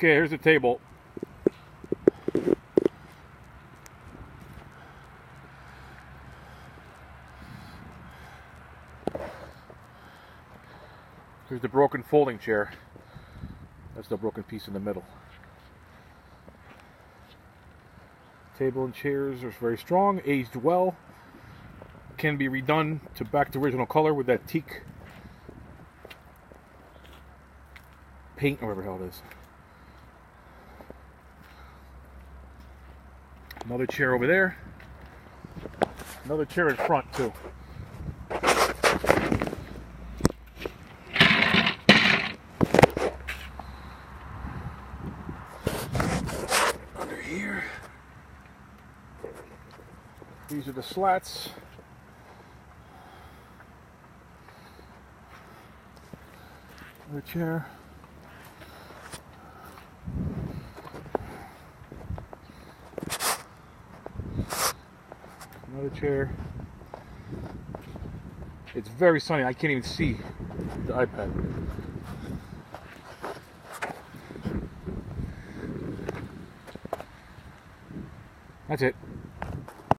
Okay, here's the table. Here's the broken folding chair. That's the broken piece in the middle. Table and chairs are very strong, aged well. Can be redone to back to original color with that teak paint or whatever the hell it is. Another chair over there. Another chair in front too. Under here. These are the slats. Another chair. Another chair. It's very sunny. I can't even see the iPad. That's it.